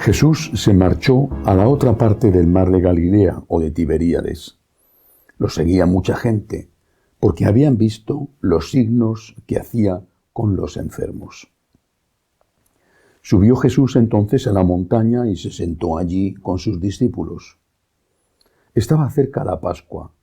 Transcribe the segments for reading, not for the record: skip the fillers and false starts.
Jesús se marchó a la otra parte del mar de Galilea o de Tiberíades. Lo seguía mucha gente, porque habían visto los signos que hacía con los enfermos. Subió Jesús entonces a la montaña y se sentó allí con sus discípulos. Estaba cerca la Pascua,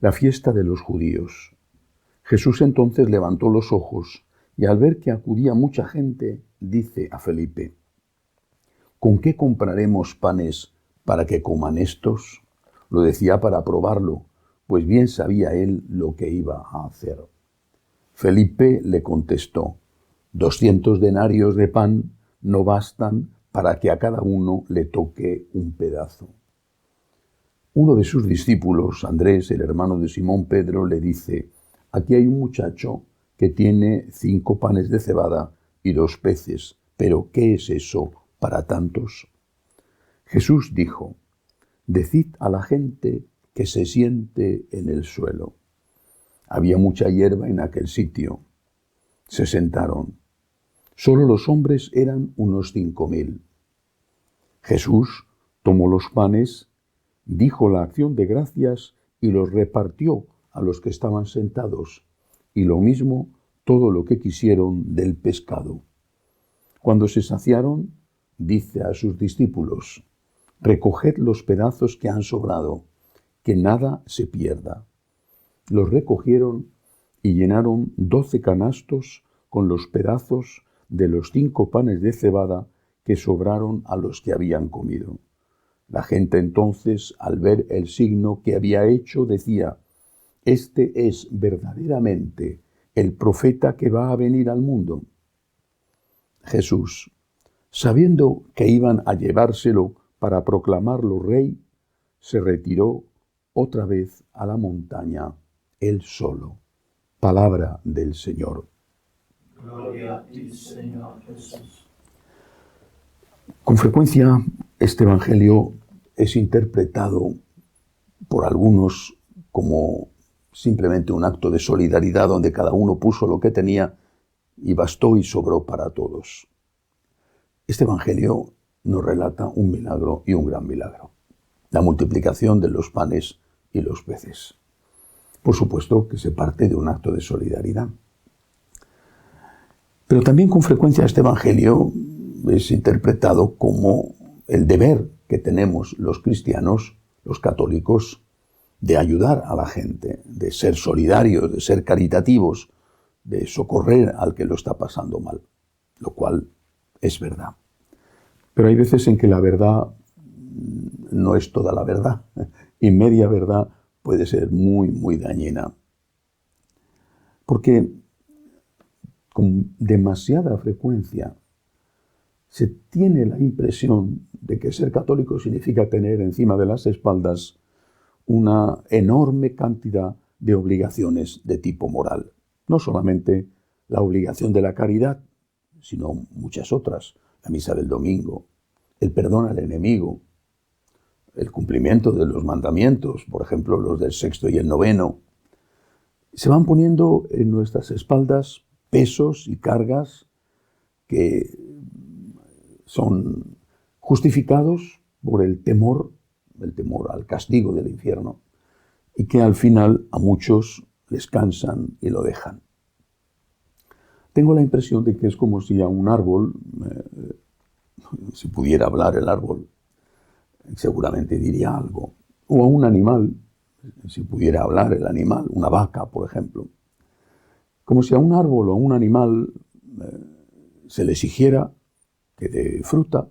la fiesta de los judíos. Jesús entonces levantó los ojos y al ver que acudía mucha gente, dice a Felipe: ¿con qué compraremos panes para que coman estos? Lo decía para probarlo, pues bien sabía él lo que iba a hacer. Felipe le contestó: 200 denarios de pan no bastan para que a cada uno le toque un pedazo. Uno de sus discípulos, Andrés, el hermano de Simón Pedro, le dice: aquí hay un muchacho que tiene 5 panes de cebada y 2 peces, pero ¿qué es eso para tantos? Jesús dijo: decid a la gente que se siente en el suelo. Había mucha hierba en aquel sitio. Se sentaron. Solo los hombres eran unos 5.000. Jesús tomó los panes, dijo la acción de gracias y los repartió a los que estaban sentados, y lo mismo todo lo que quisieron del pescado. Cuando se saciaron, dice a sus discípulos: recoged los pedazos que han sobrado, que nada se pierda. Los recogieron y llenaron 12 canastos con los pedazos de los 5 panes de cebada que sobraron a los que habían comido. La gente entonces, al ver el signo que había hecho, decía: este es verdaderamente el profeta que va a venir al mundo. Jesús, sabiendo que iban a llevárselo para proclamarlo rey, se retiró otra vez a la montaña, él solo. Palabra del Señor. Gloria a ti, Señor Jesús. Con frecuencia este Evangelio es interpretado por algunos como simplemente un acto de solidaridad donde cada uno puso lo que tenía y bastó y sobró para todos. Este Evangelio nos relata un milagro y un gran milagro: la multiplicación de los panes y los peces. Por supuesto que se parte de un acto de solidaridad. Pero también con frecuencia este Evangelio es interpretado como el deber que tenemos los cristianos, los católicos, de ayudar a la gente, de ser solidarios, de ser caritativos, de socorrer al que lo está pasando mal, lo cual es verdad. Pero hay veces en que la verdad no es toda la verdad, y media verdad puede ser muy, muy dañina. Porque con demasiada frecuencia se tiene la impresión de que ser católico significa tener encima de las espaldas una enorme cantidad de obligaciones de tipo moral. No solamente la obligación de la caridad, sino muchas otras. La misa del domingo, el perdón al enemigo, el cumplimiento de los mandamientos, por ejemplo, los del 6º y el 9º. Se van poniendo en nuestras espaldas pesos y cargas que son justificados por el temor al castigo del infierno, y que al final a muchos les cansan y lo dejan. Tengo la impresión de que es como si a un árbol, si pudiera hablar el árbol, seguramente diría algo, o a un animal, si pudiera hablar el animal, una vaca, por ejemplo, como si a un árbol o a un animal se le exigiera que dé fruta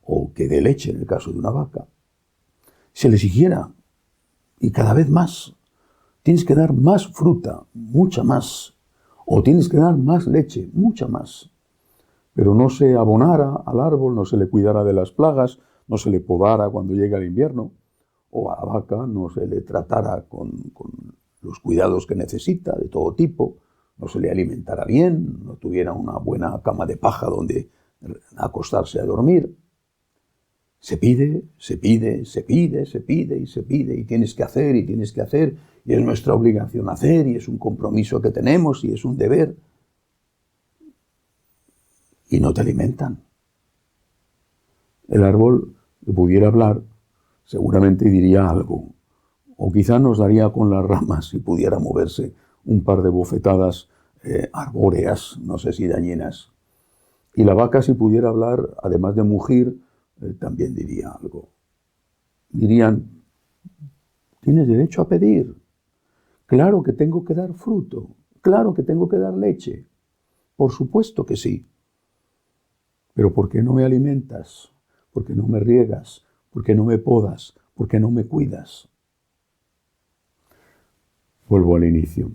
o que dé leche, en el caso de una vaca. Se le exigiera, y cada vez más, tienes que dar más fruta, mucha más, o tienes que dar más leche, mucha más. Pero no se abonara al árbol, no se le cuidara de las plagas, no se le podara cuando llega el invierno, o a la vaca no se le tratara con los cuidados que necesita, de todo tipo, no se le alimentara bien, no tuviera una buena cama de paja donde acostarse a dormir. Se pide, y tienes que hacer, y es nuestra obligación hacer, y es un compromiso que tenemos, y es un deber. Y no te alimentan. El árbol pudiera hablar, seguramente diría algo, o quizá nos daría con las ramas si pudiera moverse un par de bofetadas arbóreas, no sé si dañinas. Y la vaca, si pudiera hablar, además de mugir, también diría algo. Dirían, tienes derecho a pedir. Claro que tengo que dar fruto. Claro que tengo que dar leche. Por supuesto que sí. Pero ¿por qué no me alimentas? ¿Por qué no me riegas? ¿Por qué no me podas? ¿Por qué no me cuidas? Vuelvo al inicio.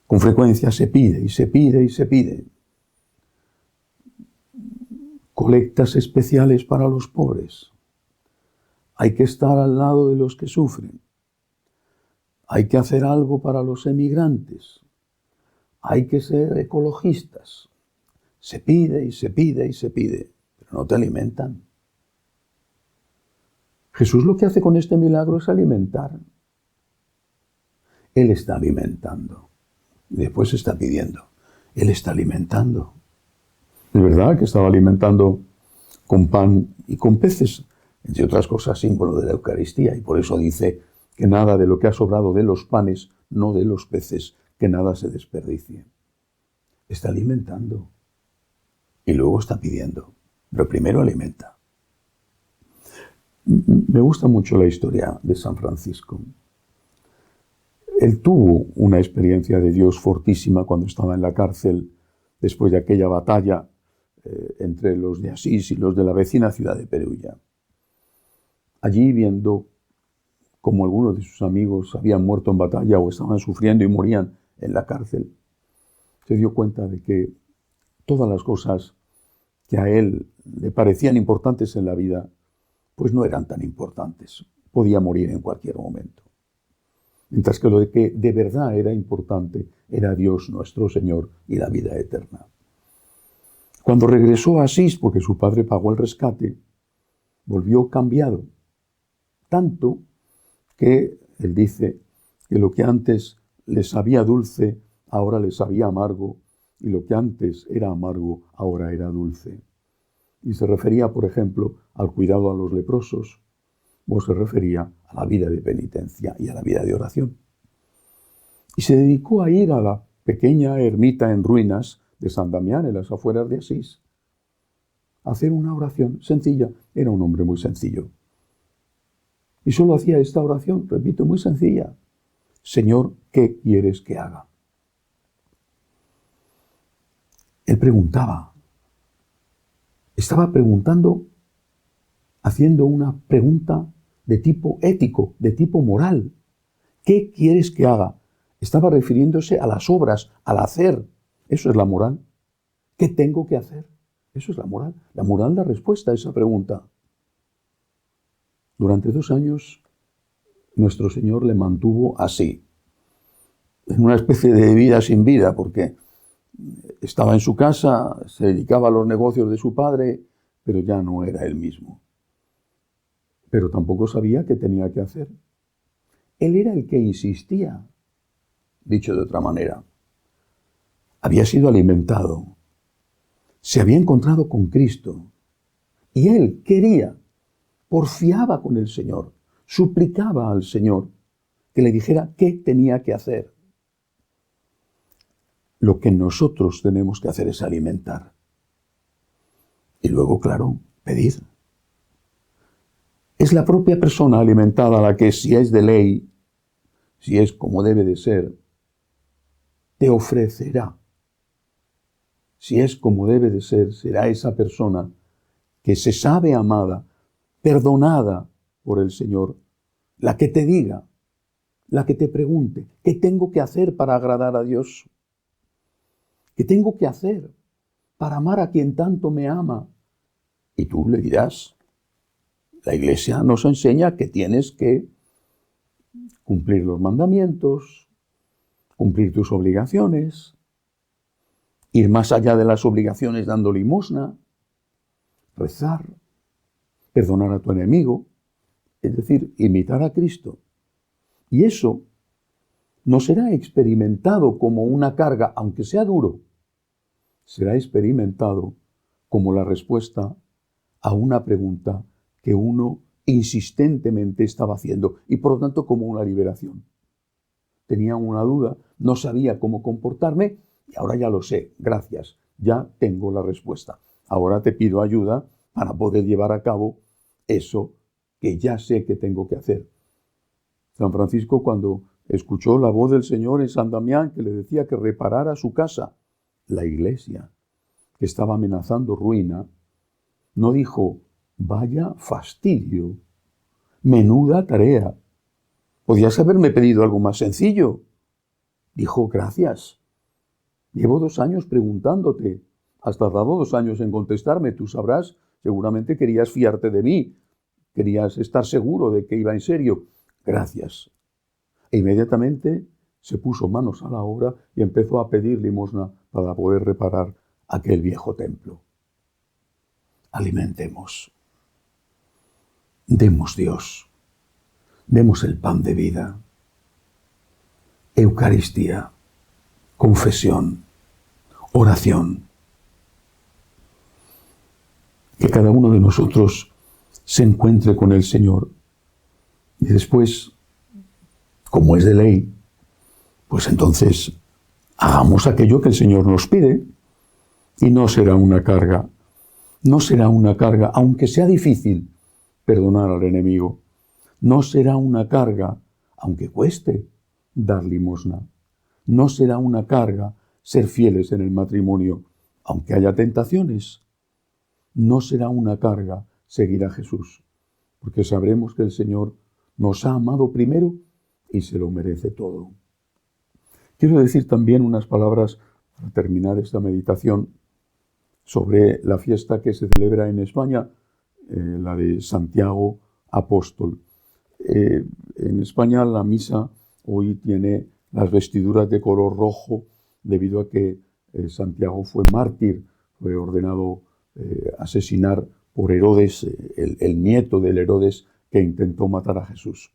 Con frecuencia se pide y se pide y se pide. Colectas especiales para los pobres. Hay que estar al lado de los que sufren. Hay que hacer algo para los emigrantes. Hay que ser ecologistas. Se pide y se pide y se pide, pero no te alimentan. Jesús lo que hace con este milagro es alimentar. Él está alimentando. Y después está pidiendo. Él está alimentando. Es verdad que estaba alimentando con pan y con peces, entre otras cosas, símbolo de la Eucaristía, y por eso dice que nada de lo que ha sobrado de los panes, no de los peces, que nada se desperdicie. Está alimentando y luego está pidiendo, pero primero alimenta. Me gusta mucho la historia de San Francisco. Él tuvo una experiencia de Dios fortísima cuando estaba en la cárcel, después de aquella batalla entre los de Asís y los de la vecina ciudad de Perugia. Allí, viendo cómo algunos de sus amigos habían muerto en batalla o estaban sufriendo y morían en la cárcel, se dio cuenta de que todas las cosas que a él le parecían importantes en la vida, pues no eran tan importantes. Podía morir en cualquier momento. Mientras que lo que de verdad era importante era Dios nuestro Señor y la vida eterna. Cuando regresó a Asís, porque su padre pagó el rescate, volvió cambiado. Tanto que él dice que lo que antes les sabía dulce, ahora les sabía amargo, y lo que antes era amargo, ahora era dulce. Y se refería, por ejemplo, al cuidado a los leprosos, o se refería a la vida de penitencia y a la vida de oración. Y se dedicó a ir a la pequeña ermita en ruinas de San Damián, en las afueras de Asís, a hacer una oración sencilla. Era un hombre muy sencillo. Y solo hacía esta oración, repito, muy sencilla. Señor, ¿qué quieres que haga? Él preguntaba. Estaba preguntando, haciendo una pregunta de tipo ético, de tipo moral. ¿Qué quieres que haga? Estaba refiriéndose a las obras, al hacer. Eso es la moral. ¿Qué tengo que hacer? Eso es la moral. La moral da respuesta a esa pregunta. Durante 2 años, nuestro Señor le mantuvo así, en una especie de vida sin vida, porque estaba en su casa, se dedicaba a los negocios de su padre, pero ya no era él mismo. Pero tampoco sabía qué tenía que hacer. Él era el que insistía. Dicho de otra manera, había sido alimentado, se había encontrado con Cristo, y él quería, porfiaba con el Señor, suplicaba al Señor que le dijera qué tenía que hacer. Lo que nosotros tenemos que hacer es alimentar. Y luego, claro, pedir. Es la propia persona alimentada la que, si es de ley, si es como debe de ser, te ofrecerá. Si es como debe de ser, será esa persona que se sabe amada, perdonada por el Señor, la que te diga, la que te pregunte, ¿qué tengo que hacer para agradar a Dios? ¿Qué tengo que hacer para amar a quien tanto me ama? Y tú le dirás, la Iglesia nos enseña que tienes que cumplir los mandamientos, cumplir tus obligaciones, ir más allá de las obligaciones dando limosna, rezar, perdonar a tu enemigo, es decir, imitar a Cristo. Y eso no será experimentado como una carga, aunque sea duro, será experimentado como la respuesta a una pregunta que uno insistentemente estaba haciendo y por lo tanto como una liberación. Tenía una duda, no sabía cómo comportarme y ahora ya lo sé, gracias, ya tengo la respuesta. Ahora te pido ayuda para poder llevar a cabo eso que ya sé que tengo que hacer. San Francisco, cuando escuchó la voz del Señor en San Damián, que le decía que reparara su casa, la iglesia, que estaba amenazando ruina, no dijo, vaya fastidio, menuda tarea. Podías haberme pedido algo más sencillo. Dijo, gracias. Llevo 2 años preguntándote. Has tardado 2 años en contestarme. Tú sabrás, seguramente querías fiarte de mí. Querías estar seguro de que iba en serio. Gracias. E inmediatamente se puso manos a la obra y empezó a pedir limosna para poder reparar aquel viejo templo. Alimentemos. Demos Dios. Demos el pan de vida. Eucaristía, confesión, oración. Que cada uno de nosotros se encuentre con el Señor. Y después, como es de ley, pues entonces hagamos aquello que el Señor nos pide. Y no será una carga. No será una carga, aunque sea difícil perdonar al enemigo. No será una carga, aunque cueste dar limosna. No será una carga ser fieles en el matrimonio, aunque haya tentaciones. No será una carga seguir a Jesús, porque sabremos que el Señor nos ha amado primero y se lo merece todo. Quiero decir también unas palabras para terminar esta meditación sobre la fiesta que se celebra en España, la de Santiago Apóstol. En España la misa hoy tiene las vestiduras de color rojo debido a que Santiago fue mártir, fue ordenado asesinar por Herodes, el nieto del Herodes que intentó matar a Jesús.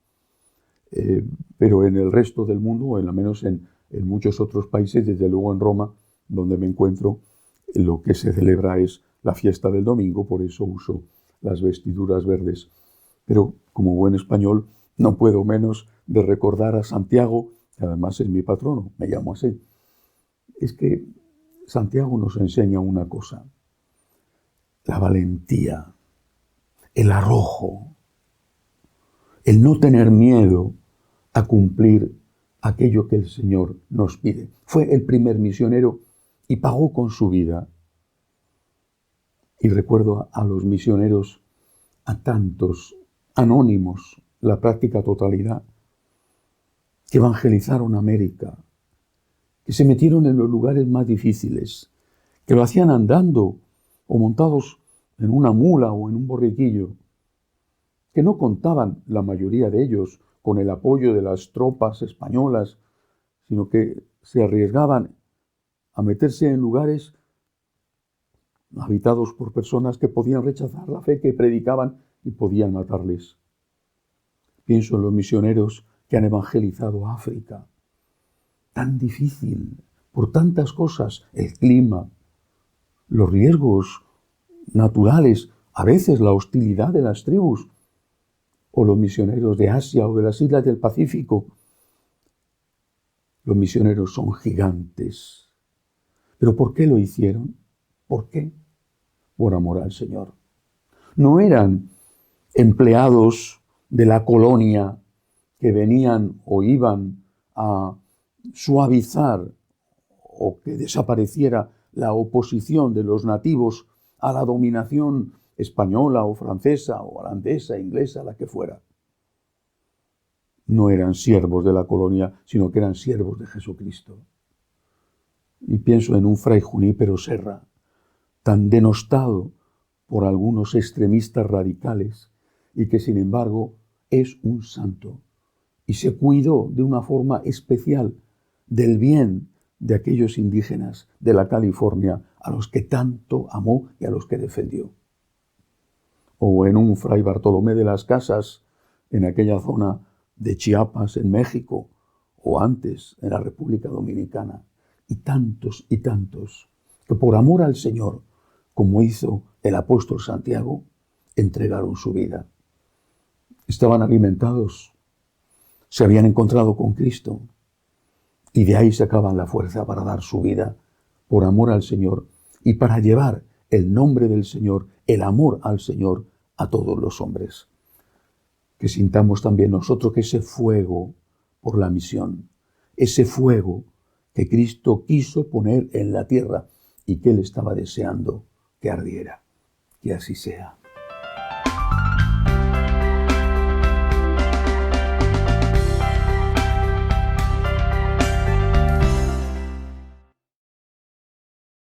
Pero en el resto del mundo, o al menos en muchos otros países, desde luego en Roma, donde me encuentro, lo que se celebra es la fiesta del domingo, por eso uso las vestiduras verdes. Pero como buen español no puedo menos de recordar a Santiago, que además es mi patrono, me llamo así. Es que Santiago nos enseña una cosa: la valentía, el arrojo, el no tener miedo a cumplir aquello que el Señor nos pide. Fue el primer misionero y pagó con su vida. Y recuerdo a los misioneros, a tantos anónimos, la práctica totalidad, que evangelizaron América, que se metieron en los lugares más difíciles, que lo hacían andando o montados en una mula o en un borriquillo, que no contaban, la mayoría de ellos, con el apoyo de las tropas españolas, sino que se arriesgaban a meterse en lugares habitados por personas que podían rechazar la fe que predicaban y podían matarles. Pienso en los misioneros que han evangelizado África. Tan difícil, por tantas cosas, el clima, los riesgos naturales, a veces la hostilidad de las tribus, o los misioneros de Asia o de las islas del Pacífico. Los misioneros son gigantes. ¿Pero por qué lo hicieron? ¿Por qué? Por amor al Señor. No eran empleados de la colonia que venían o iban a suavizar o que desapareciera la oposición de los nativos a la dominación española o francesa o holandesa, inglesa, la que fuera. No eran siervos de la colonia, sino que eran siervos de Jesucristo. Y pienso en un fray Junípero Serra, tan denostado por algunos extremistas radicales y que sin embargo es un santo y se cuidó de una forma especial del bien de aquellos indígenas de la California a los que tanto amó y a los que defendió. O en un fray Bartolomé de las Casas en aquella zona de Chiapas en México o antes en la República Dominicana y tantos que por amor al Señor, como hizo el apóstol Santiago, entregaron su vida. Estaban alimentados, se habían encontrado con Cristo y de ahí sacaban la fuerza para dar su vida por amor al Señor y para llevar el nombre del Señor, el amor al Señor a todos los hombres. Que sintamos también nosotros que ese fuego por la misión, ese fuego que Cristo quiso poner en la tierra y que Él estaba deseando que ardiera. Que así sea.